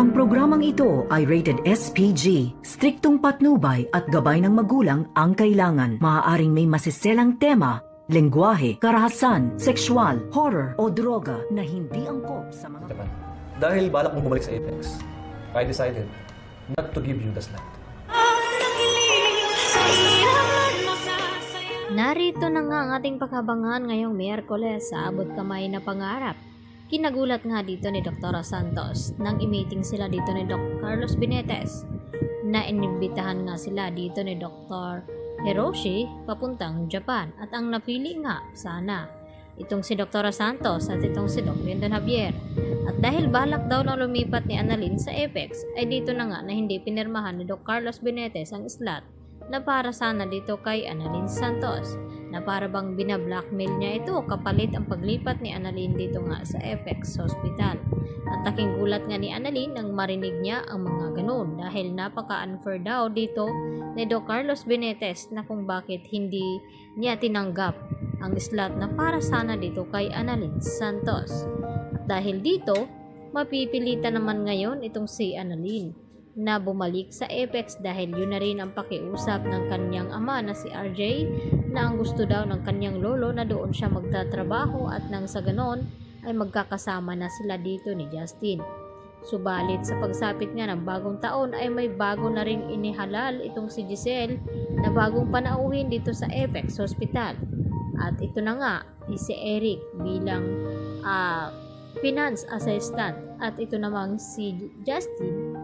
Ang programang ito ay rated SPG. Striktong patnubay at gabay ng magulang ang kailangan. Maaaring may masiselang tema, lengguwahe, karahasan, sexual, horror o droga na hindi angkop sa mga... Japan. Dahil balak mong bumalik sa Apex, I decided not to give you the slot. Narito na nga ang ating pagkabangan ngayong Miyerkules sa abot kamay na pangarap. Kinagulat nga dito ni Dr. Santos nang i-meeting sila dito ni Dr. Carlos Benitez na inimbitahan nga sila dito ni Dr. Hiroshi papuntang Japan at ang napili nga sana itong si Dr. Santos at itong si Dr. Lyndon Javier. At dahil balak daw na lumipat ni Annalyn sa Apex ay dito na nga na hindi pinirmahan ni Dr. Carlos Benitez ang slot na para sana dito kay Annalyn Santos na para bang binablackmail niya ito kapalit ang paglipat ni Annalyn dito nga sa Apex Hospital. At taking gulat nga ni Annalyn nang marinig niya ang mga ganun dahil napaka-unfair daw dito ni Dr. Carlos Benitez na kung bakit hindi niya tinanggap ang slot na para sana dito kay Annalyn Santos. At dahil dito, mapipilitan naman ngayon itong si Annalyn na bumalik sa Apex dahil yun na rin ang pakiusap ng kanyang ama na si RJ na ang gusto daw ng kanyang lolo na doon siya magtatrabaho at nang sa ganon ay magkakasama na sila dito ni Justin. Subalit sa pagsapit nga ng bagong taon ay may bago na ring inihalal itong si Giselle na bagong panauhin dito sa Apex Hospital. At ito na nga si Eric bilang finance assistant at ito namang si Justin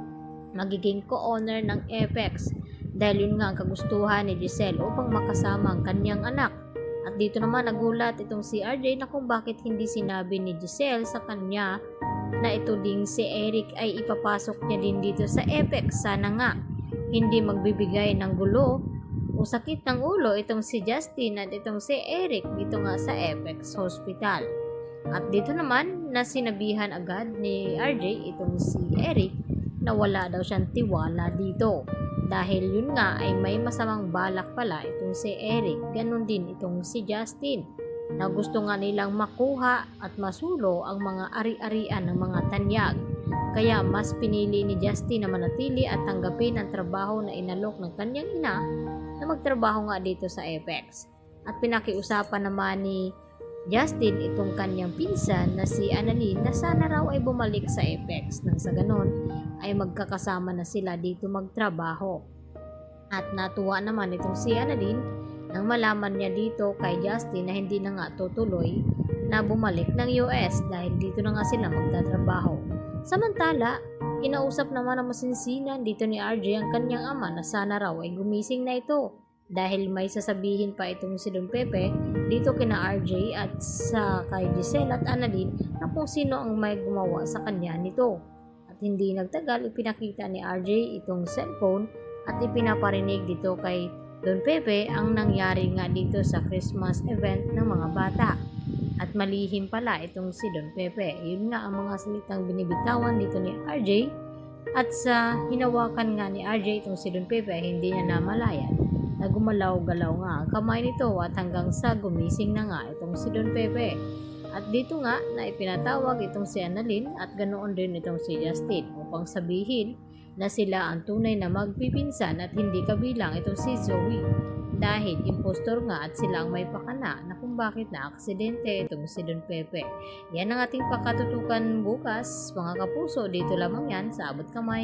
magiging co-owner ng Apex dahil yun nga ang kagustuhan ni Giselle upang makasama ang kanyang anak. At dito naman nagulat itong si RJ na kung bakit hindi sinabi ni Giselle sa kanya na ito ding si Eric ay ipapasok niya din dito sa Apex. Sana nga hindi magbibigay ng gulo o sakit ng ulo itong si Justin at itong si Eric dito nga sa Apex Hospital. At dito naman na sinabihan agad ni RJ itong si Eric na wala daw siyang tiwala dito dahil yun nga ay may masamang balak pala itong si Eric, ganun din itong si Justin na gusto nga nilang makuha at masulo ang mga ari-arian ng mga tanyag. Kaya mas pinili ni Justin na manatili at tanggapin ang trabaho na inalok ng kanyang ina na magtrabaho nga dito sa Apex. At pinakiusapan naman ni Justin itong kanyang pinsan na si Annalyn na sana raw ay bumalik sa Apex nang sa ganon ay magkakasama na sila dito magtrabaho. At natuwa naman itong si Annalyn nang malaman niya dito kay Justin na hindi na nga tutuloy na bumalik ng US dahil dito na nga sila magtatrabaho. Samantala, kinausap naman ang masinsinan dito ni RJ ang kanyang ama na sana raw ay gumising na ito dahil may sasabihin pa itong si Don Pepe dito kina RJ at sa kay Giselle at Annalyn na kung sino ang may gumawa sa kanya nito. At hindi nagtagal ipinakita ni RJ itong cellphone at ipinaparinig dito kay Don Pepe ang nangyari nga dito sa Christmas event ng mga bata. At malihim pala itong si Don Pepe. Yun nga ang mga salitang binibitawan dito ni RJ at sa hinawakan nga ni RJ itong si Don Pepe hindi niya namalayan na gumalaw-galaw nga ang kamay nito at hanggang sa gumising na nga itong si Don Pepe. At dito nga na ipinatawag itong si Annalyn at ganoon din itong si Justin upang sabihin na sila ang tunay na magpipinsan at hindi kabilang itong si Zoe dahil impostor nga at sila ang may pakana na kung bakit na aksidente itong si Don Pepe. Yan ang ating pakatutukan bukas mga kapuso, dito lamang yan sa abot kamay.